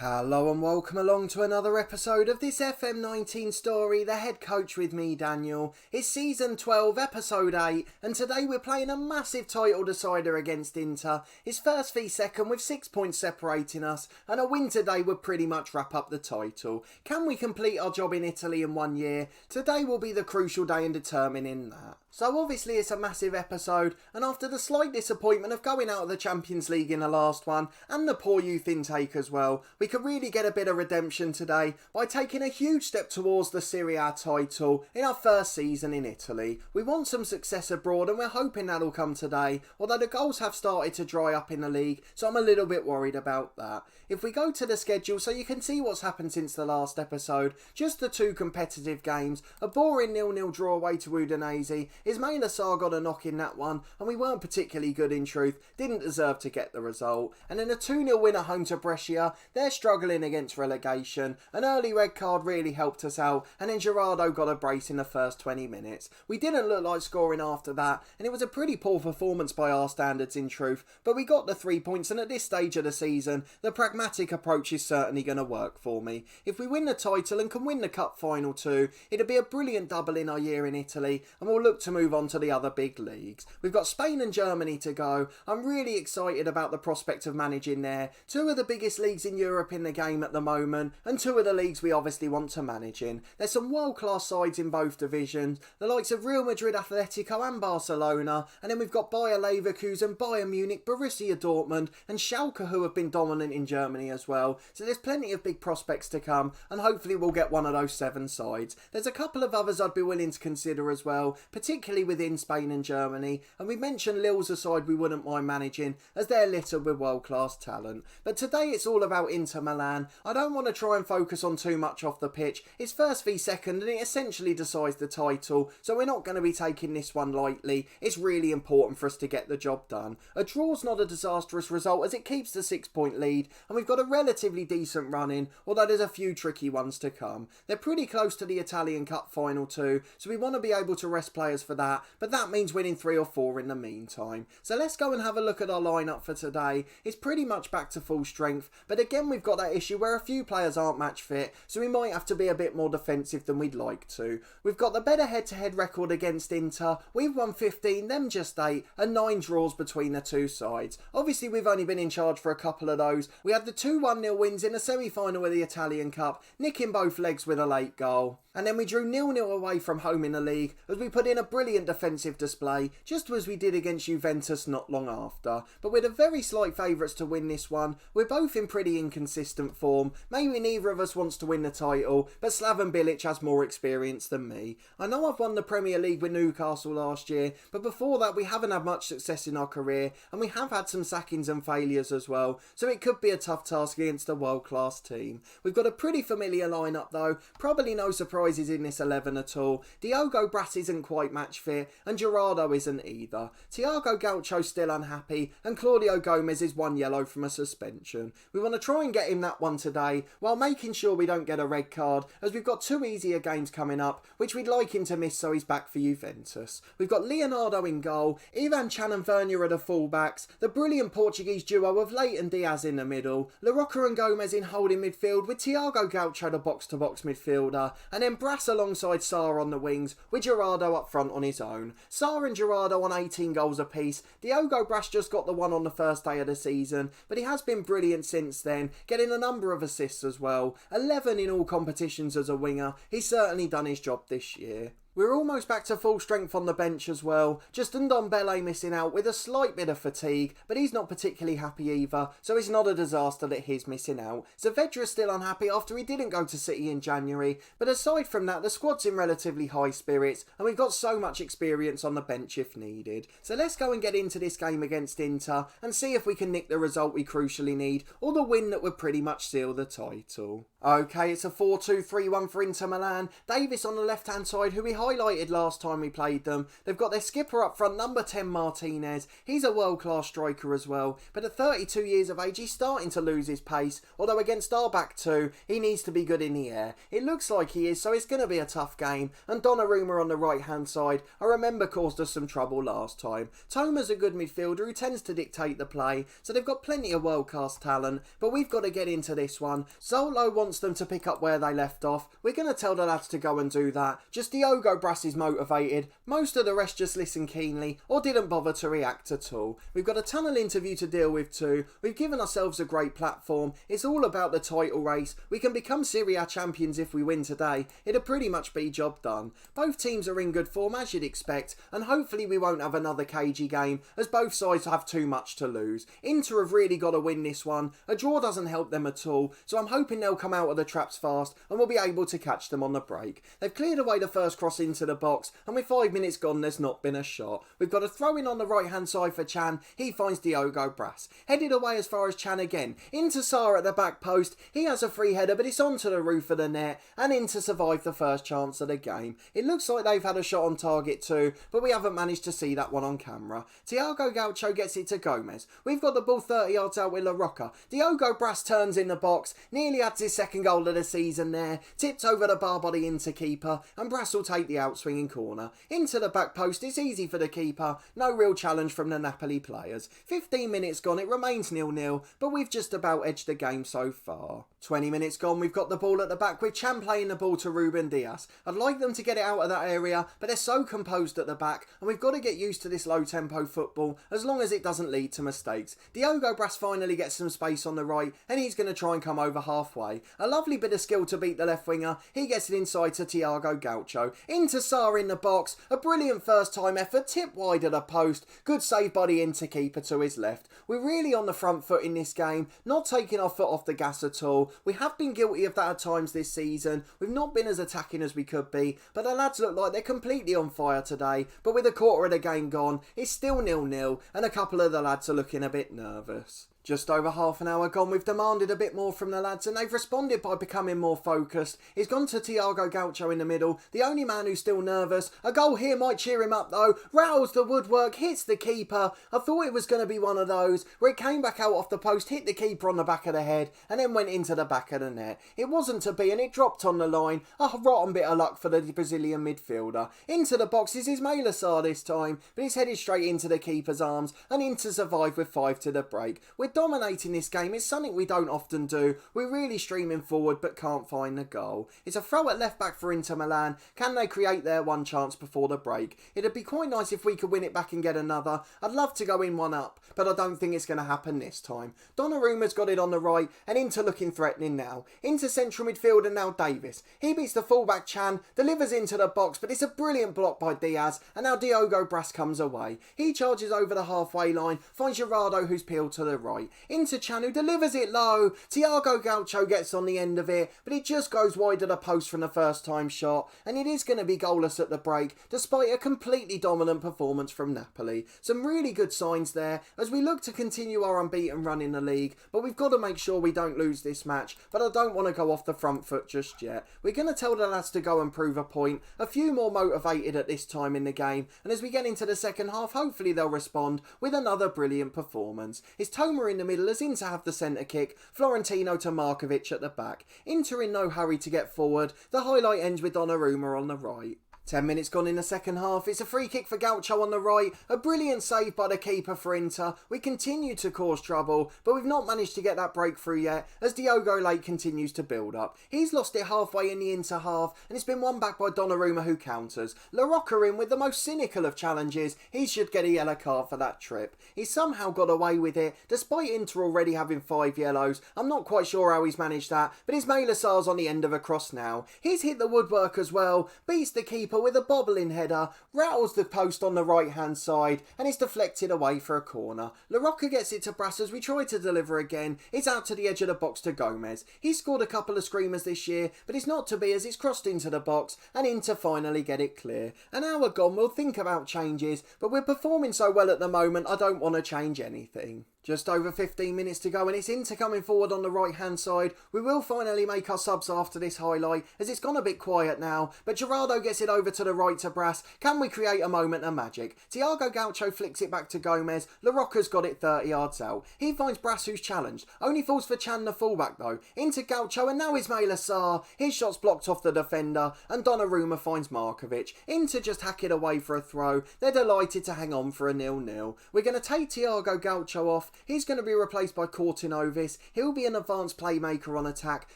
Hello and welcome along to another episode of this FM19 story, The Head Coach with me, Daniel. It's season 12, episode 8, and today we're playing a massive title decider against Inter. It's first v second with 6 points separating us, and a win today would pretty much wrap up the title. Can we complete our job in Italy in 1 year? Today will be the crucial day in determining that. So obviously it's a massive episode, and after the slight disappointment of going out of the Champions League in the last one, and the poor youth intake as well, we could really get a bit of redemption today by taking a huge step towards the Serie A title in our first season in Italy. We want some success abroad and we're hoping that'll come today, although the goals have started to dry up in the league, so I'm a little bit worried about that. If we go to the schedule so you can see what's happened since the last episode, just the 2 competitive games, a boring 0-0 draw away to Udinese. Ismail Assar got a knock in that one, and we weren't particularly good in truth, didn't deserve to get the result. And then a 2-0 win at home to Brescia, they're struggling against relegation. An early red card really helped us out, and then Gerardo got a brace in the first 20 minutes. We didn't look like scoring after that, and it was a pretty poor performance by our standards in truth, but we got the 3 points, and at this stage of the season, the pragmatic approach is certainly going to work for me. If we win the title and can win the cup final too, it'll be a brilliant double in our year in Italy, and we'll look to move on to the other big leagues. We've got Spain and Germany to go. I'm really excited about the prospect of managing there. 2 of the biggest leagues in Europe in the game at the moment, and 2 of the leagues we obviously want to manage in. There's some world-class sides in both divisions, the likes of Real Madrid, Atletico and Barcelona, and then we've got Bayer Leverkusen, Bayern Munich, Borussia Dortmund and Schalke, who have been dominant in Germany as well. So there's plenty of big prospects to come, and hopefully we'll get one of those 7 sides. There's a couple of others I'd be willing to consider as well, particularly within Spain and Germany, and we mentioned Lille's a side we wouldn't mind managing as they're littered with world-class talent. But today it's all about Inter Milan. I don't want to try and focus on too much off the pitch. It's first v second and it essentially decides the title, so we're not going to be taking this one lightly. It's really important for us to get the job done. A draw's not a disastrous result as it keeps the 6-point lead, and we've got a relatively decent run in, although there's a few tricky ones to come. They're pretty close to the Italian Cup final too, so we want to be able to rest players for that, but that means winning 3 or 4 in the meantime. So let's go and have a look at our lineup for today. It's pretty much back to full strength, but again we've got that issue where a few players aren't match fit, so we might have to be a bit more defensive than we'd like to. We've got the better head-to-head record against Inter. We've won 15, them just 8, and 9 draws between the 2 sides. Obviously we've only been in charge for a couple of those. We had the 2 1-0 wins in the semi-final of the Italian Cup, nicking both legs with a late goal. And then we drew 0-0 away from home in the league as we put in a brilliant defensive display, just as we did against Juventus not long after. But we're the very slight favourites to win this one. We're both in pretty inconsistent form. Maybe neither of us wants to win the title, but Slaven Bilic has more experience than me. I know I've won the Premier League with Newcastle last year, but before that we haven't had much success in our career, and we have had some sackings and failures as well, so it could be a tough task against a world-class team. We've got a pretty familiar lineup though, probably no surprises in this 11 at all. Diogo Brass isn't quite match fit, and Gerardo isn't either. Thiago Gaucho's still unhappy, and Claudio Gomez is 1 yellow from a suspension. We want to try and get him that one today, while making sure we don't get a red card, as we've got 2 easier games coming up, which we'd like him to miss so he's back for Juventus. We've got Leonardo in goal, Ivan Chan and Vernier are the fullbacks, the brilliant Portuguese duo of Late and Diaz in the middle, La Rocca and Gomez in holding midfield, with Thiago Gaucho the box-to-box midfielder, and then Brass alongside Sarr on the wings, with Gerardo up front on his own. Sarr and Gerardo on 18 goals apiece. Diogo Brass just got the one on the first day of the season, but he has been brilliant since then, getting a number of assists as well. 11 in all competitions as a winger. He's certainly done his job this year. We're almost back to full strength on the bench as well. Just Ndombele missing out with a slight bit of fatigue, but he's not particularly happy either, so it's not a disaster that he's missing out. Saavedra's still unhappy after he didn't go to City in January, but aside from that, the squad's in relatively high spirits, and we've got so much experience on the bench if needed. So let's go and get into this game against Inter, and see if we can nick the result we crucially need, or the win that would pretty much seal the title. Okay, it's a 4-2-3-1 for Inter Milan. Davis on the left-hand side, who we highlighted last time we played them. They've got their skipper up front, number 10 Martinez. He's a world-class striker as well, but at 32 years of age he's starting to lose his pace, although against our back two he needs to be good in the air. It looks like he is, so it's going to be a tough game. And Donnarumma on the right hand side, I remember, caused us some trouble last time. Toma's a good midfielder who tends to dictate the play, so they've got plenty of world-class talent, but we've got to get into this one. Zolo wants them to pick up where they left off. We're going to tell the lads to go and do that. Just Diogo Brass is motivated. Most of the rest just listen keenly or didn't bother to react at all. We've got a tunnel interview to deal with too. We've given ourselves a great platform. It's all about the title race. We can become Serie A champions if we win today. It'll pretty much be job done. Both teams are in good form as you'd expect, and hopefully we won't have another cagey game as both sides have too much to lose. Inter have really got to win this one. A draw doesn't help them at all, so I'm hoping they'll come out of the traps fast and we'll be able to catch them on the break. They've cleared away the first cross into the box, and with 5 minutes gone there's not been a shot. We've got a throw in on the right hand side for Chan. He finds Diogo Brass. Headed away as far as Chan again. Into Sarr at the back post. He has a free header, but it's onto the roof of the net, and Inter survive the first chance of the game. It looks like they've had a shot on target too, but we haven't managed to see that one on camera. Thiago Gaucho gets it to Gomez. We've got the ball 30 yards out with La Rocca. Diogo Brass turns in the box. Nearly adds his second goal of the season there. Tipped over the bar by the Inter keeper, and Brass will take the outswinging corner. Into the back post. It's easy for the keeper. No real challenge from the Napoli players. 15 minutes gone. It remains 0-0, but we've just about edged the game so far. 20 minutes gone. We've got the ball at the back with Chan playing the ball to Ruben Diaz. I'd like them to get it out of that area, but they're so composed at the back, and we've got to get used to this low tempo football as long as it doesn't lead to mistakes. Diogo Brass finally gets some space on the right, and he's going to try and come over halfway. A lovely bit of skill to beat the left winger. He gets it inside to Thiago Gaucho. Into Sarr in the box. A brilliant first time effort, tip wide of the post. Good save by the Inter keeper to his left. We're really on the front foot in this game, not taking our foot off the gas at all. We have been guilty of that at times this season. We've not been as attacking as we could be, but the lads look like they're completely on fire today. But with a quarter of the game gone, it's still 0-0, and a couple of the lads are looking a bit nervous. Just over half an hour gone, we've demanded a bit more from the lads, and they've responded by becoming more focused. He's gone to Thiago Gaucho in the middle, the only man who's still nervous. A goal here might cheer him up though. Rattles the woodwork, hits the keeper. I thought it was going to be one of those where it came back out off the post, hit the keeper on the back of the head, and then went into the back of the net. It wasn't to be, and it dropped on the line. A rotten bit of luck for the Brazilian midfielder. Into the box is Ismaila Sarr this time, but he's headed straight into the keeper's arms, and Inter survive with 5 to the break. We're dominating this game. It's something we don't often do. We're really streaming forward but can't find the goal. It's a throw at left back for Inter Milan. Can they create their one chance before the break? It'd be quite nice if we could win it back and get another. I'd love to go in one up, but I don't think it's going to happen this time. Donnarumma's got it on the right, and Inter looking threatening now. Into central midfield, and now Davis. He beats the fullback Chan, delivers into the box, but it's a brilliant block by Diaz, and now Diogo Brass comes away. He charges over the halfway line, finds Gerardo who's peeled to the right. Into Chan, who delivers it low. Thiago Gaucho gets on the end of it, but it just goes wide of the post from the first time shot, and it is going to be goalless at the break, despite a completely dominant performance from Napoli. Some really good signs there as we look to continue our unbeaten run in the league, but we've got to make sure we don't lose this match, but I don't want to go off the front foot just yet. We're going to tell the lads to go and prove a point, a few more motivated at this time in the game, and as we get into the second half, hopefully they'll respond with another brilliant performance. It's Toma in the middle as Inter have the centre kick, Florentino to Markovic at the back. Inter in no hurry to get forward. The highlight ends with Donnarumma on the right. 10 minutes gone in the second half. It's a free kick for Gaucho on the right. A brilliant save by the keeper for Inter. We continue to cause trouble, but we've not managed to get that breakthrough yet as Diogo Late continues to build up. He's lost it halfway in the Inter half, and it's been won back by Donnarumma who counters. La Rocca in with the most cynical of challenges. He should get a yellow card for that trip. He's somehow got away with it, despite Inter already having 5 yellows. I'm not quite sure how he's managed that, but Ismaila Sarr's on the end of a cross now. He's hit the woodwork as well, beats the keeper with a bobbling header, rattles the post on the right hand side, and it's deflected away for a corner. La Rocca gets it to Brass as we try to deliver again. It's out to the edge of the box to Gomez. He's scored a couple of screamers this year, but it's not to be as it's crossed into the box, and Inter finally get it clear. An hour gone, we'll think about changes, but we're performing so well at the moment I don't want to change anything. Just over 15 minutes to go and it's Inter coming forward on the right hand side. We will finally make our subs after this highlight as it's gone a bit quiet now, but Gerardo gets it over to the right to Brass. Can we create a moment of magic? Thiago Gaucho flicks it back to Gomez. La Rocca's got it 30 yards out. He finds Brass who's challenged. Only falls for Chan the fullback though. Into Gaucho and now Ismail Assar. His shot's blocked off the defender and Donnarumma finds Markovic. Inter just hack it away for a throw. They're delighted to hang on for a 0-0. We're going to take Thiago Gaucho off. He's going to be replaced by Courtinovis. He'll be an advanced playmaker on attack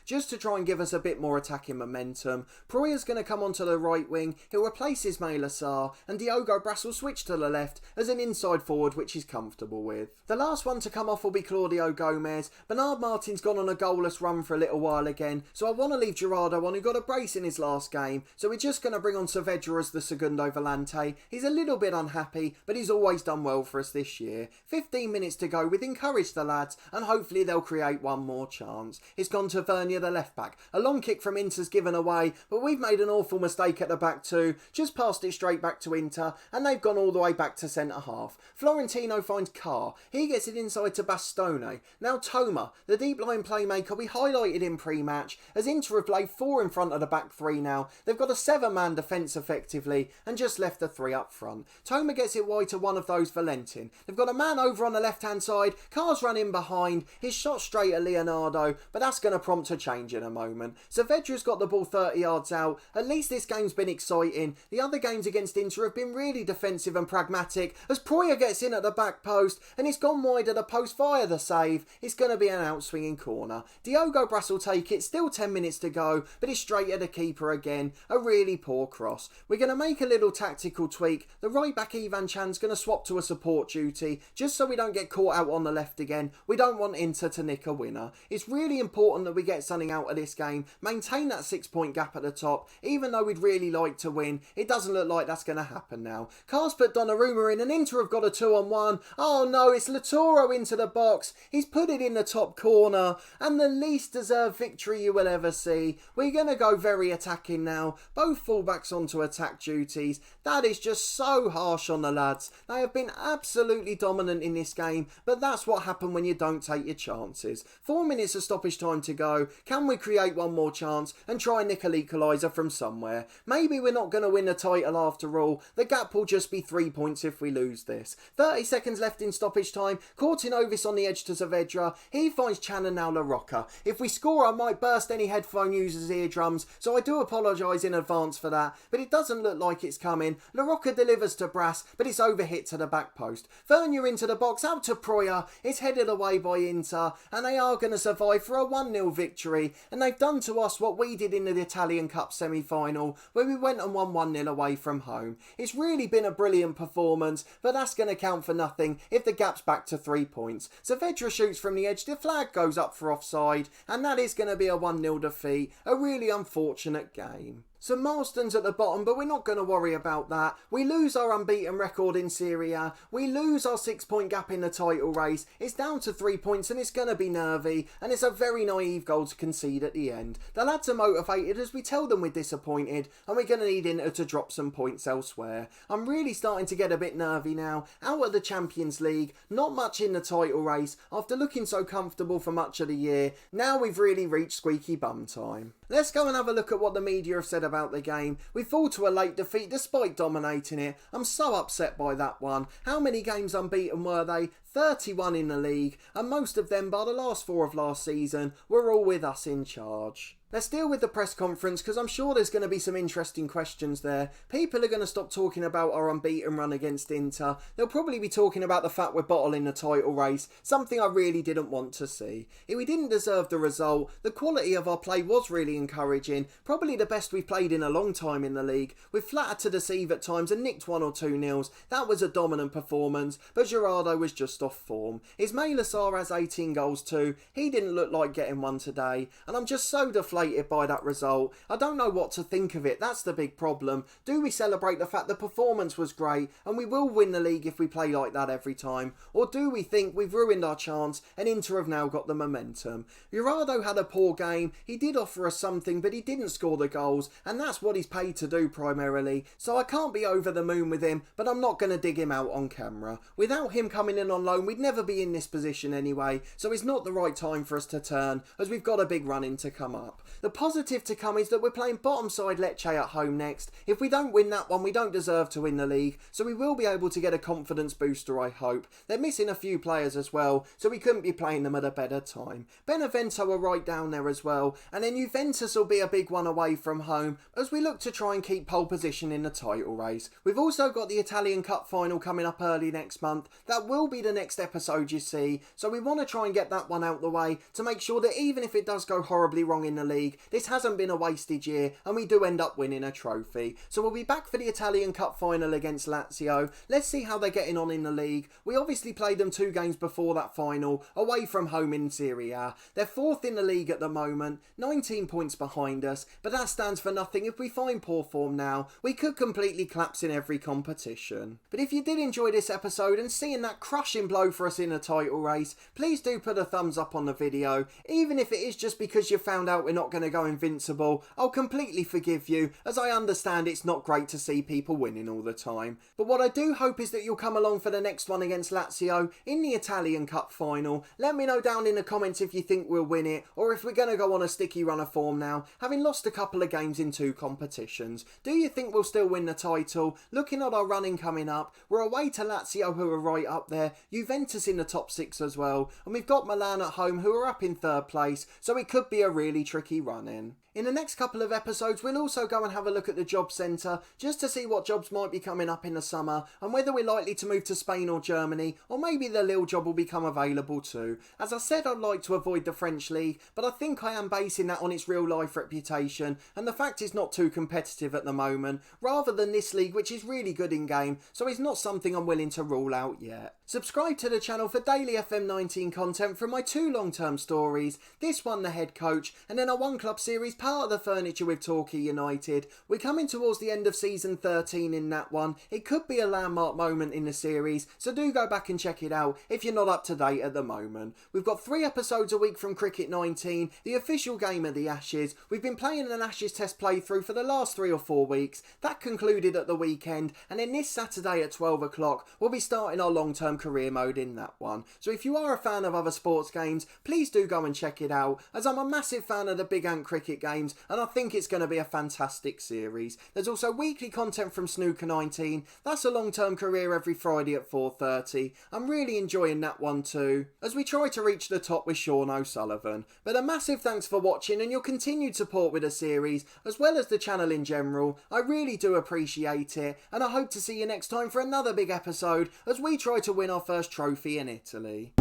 just to try and give us a bit more attacking momentum. Proya's going to come onto the right wing. He'll replace Ismail Assar and Diogo Brass will switch to the left as an inside forward which he's comfortable with. The last one to come off will be Claudio Gomez. Bernard Martin's gone on a goalless run for a little while again, so I want to leave Gerardo on who got a brace in his last game, so we're just going to bring on Saavedra as the Segundo Volante. He's a little bit unhappy, but he's always done well for us this year. 15 minutes to go. We've encouraged the lads and hopefully they'll create one more chance. It's gone to Vernier, the left back. A long kick from Inter's given away, but we've made an awful mistake at the back too. Just passed it straight back to Inter and they've gone all the way back to centre half. Florentino finds Carr. He gets it inside to Bastone. Now Toma, the deep line playmaker we highlighted in pre-match, as Inter have played 4 in front of the back 3 now. They've got a 7-man defence effectively and just left the 3 up front. Toma gets it wide to one of those Valentin. They've got a man over on the left hand side. Carr's running behind. His shot straight at Leonardo, but that's going to prompt a change in a moment. Saavedra's got the ball 30 yards out. At least this game's been exciting. The other games against Inter have been really defensive and pragmatic as Proya gets in at the back post and it's gone wide of the post via the save. It's going to be an outswinging corner. Diogo Brass will take it. Still 10 minutes to go, but it's straight at the keeper again. A really poor cross. We're going to make a little tactical tweak. The right back Ivan Chan's going to swap to a support duty just so we don't get caught out on the left again. We don't want Inter to nick a winner. It's really important that we get something out of this game. Maintain that 6-point gap at the top. Even though we'd really like to win, it doesn't look like that's going to happen now. Carr's put Donnarumma in and Inter have got a 2-on-1. Oh no, it's Latoro into the box. He's put it in the top corner and the least deserved victory you will ever see. We're going to go very attacking now. Both fullbacks onto attack duties. That is just so harsh on the lads. They have been absolutely dominant in this game, but that's what happened when you don't take your chances. 4 minutes of stoppage time to go. Can we create one more chance and try and nick an equaliser from somewhere? Maybe we're not going to win the title after all. The gap will just be 3 points if we lose this. 30 seconds left in stoppage time. Courtinovis on the edge to Saavedra. He finds Chan and now La Rocca. If we score, I might burst any headphone users' eardrums, so I do apologise in advance for that, but it doesn't look like it's coming. La Rocca delivers to Brass, but it's overhit to the back post. Vernier into the box, out to Proya. It's headed away by Inter, and they are going to survive for a 1-0 victory, and they've done to us what we did in the Italian Cup semi-final, where we went and won 1-0 away from home. It's really been a brilliant performance, but that's going to count for nothing if the gap's back to 3 points. Saavedra shoots from the edge, the flag goes up for offside, and that is going to be a 1-0 defeat. A really unfortunate game. Some milestones at the bottom, but we're not going to worry about that. We lose our unbeaten record in Serie A. We lose our 6-point gap in the title race. It's down to 3 points and it's going to be nervy. And it's a very naive goal to concede at the end. The lads are motivated as we tell them we're disappointed and we're going to need Inter to drop some points elsewhere. I'm really starting to get a bit nervy now. Out of the Champions League, not much in the title race. After looking so comfortable for much of the year, now we've really reached squeaky bum time. Let's go and have a look at what the media have said about the game. We fall to a late defeat despite dominating it. I'm so upset by that one. How many games unbeaten were they? 31 in the league, and most of them, bar the last 4 of last season, were all with us in charge. Let's deal with the press conference because I'm sure there's going to be some interesting questions there. People are going to stop talking about our unbeaten run against Inter. They'll probably be talking about the fact we're bottling the title race, something I really didn't want to see. If we didn't deserve the result, the quality of our play was really encouraging, probably the best we've played in a long time in the league. We've flattered to deceive at times and nicked 1 or 2 nils. That was a dominant performance, but Gerardo was just off form. Ismail Assar has 18 goals too. He didn't look like getting one today, and I'm just so deflated deflated by that result. I don't know what to think of it, that's the big problem. Do we celebrate the fact the performance was great and we will win the league if we play like that every time? Or do we think we've ruined our chance and Inter have now got the momentum? Jurado had a poor game, he did offer us something but he didn't score the goals, and that's what he's paid to do primarily, so I can't be over the moon with him, but I'm not going to dig him out on camera. Without him coming in on loan, we'd never be in this position anyway, so it's not the right time for us to turn, as we've got a big run in to come up. The positive to come is that we're playing bottom side Lecce at home next. If we don't win that one, we don't deserve to win the league, so we will be able to get a confidence booster, I hope. They're missing a few players as well, so we couldn't be playing them at a better time. Benevento are right down there as well, and then Juventus will be a big one away from home, as we look to try and keep pole position in the title race. We've also got the Italian Cup final coming up early next month. That will be the next episode you see, so we want to try and get that one out the way to make sure that even if it does go horribly wrong in the league, this hasn't been a wasted year and we do end up winning a trophy. So we'll be back for the Italian Cup final against Lazio. Let's see how they're getting on in the league. We obviously played them 2 games before that final, away from home in Serie A. They're 4th in the league at the moment, 19 points behind us, but that stands for nothing. If we find poor form now, we could completely collapse in every competition. But if you did enjoy this episode and seeing that crushing blow for us in a title race, please do put a thumbs up on the video. Even if it is just because you found out we're not going to go invincible, I'll completely forgive you, as I understand it's not great to see people winning all the time. But what I do hope is that you'll come along for the next one against Lazio in the Italian Cup final. Let me know down in the comments if you think we'll win it, or if we're going to go on a sticky run of form now, having lost a couple of games in 2 competitions. Do you think we'll still win the title? Looking at our running coming up, we're away to Lazio, who are right up there, Juventus in the top 6 as well, and we've got Milan at home, who are up in 3rd place, so it could be a really tricky run in. In the next couple of episodes, we'll also go and have a look at the job centre, just to see what jobs might be coming up in the summer, and whether we're likely to move to Spain or Germany, or maybe the Lille job will become available too. As I said, I'd like to avoid the French league, but I think I am basing that on its real life reputation, and the fact it's not too competitive at the moment, rather than this league, which is really good in game, so it's not something I'm willing to rule out yet. Subscribe to the channel for daily FM19 content from my 2 long-term stories, this one The Head Coach, and then a One Club series part of the furniture with Torquay United. We're coming towards the end of season 13 in that one. It could be a landmark moment in the series, so do go back and check it out if you're not up to date at the moment. We've got 3 episodes a week from Cricket 19, the official game of the Ashes. We've been playing an Ashes test playthrough for the last 3 or 4 weeks. That concluded at the weekend, and then this Saturday at 12 o'clock we'll be starting our long-term career mode in that one. So if you are a fan of other sports games, please do go and check it out, as I'm a massive fan of the Big Ant cricket games and I think it's going to be a fantastic series. There's also weekly content from Snooker 19, that's a long-term career every Friday at 4:30. I'm really enjoying that one too, as we try to reach the top with Sean O'Sullivan. But a massive thanks for watching and your continued support with the series, as well as the channel in general. I really do appreciate it, and I hope to see you next time for another big episode as we try to win our first trophy in Italy.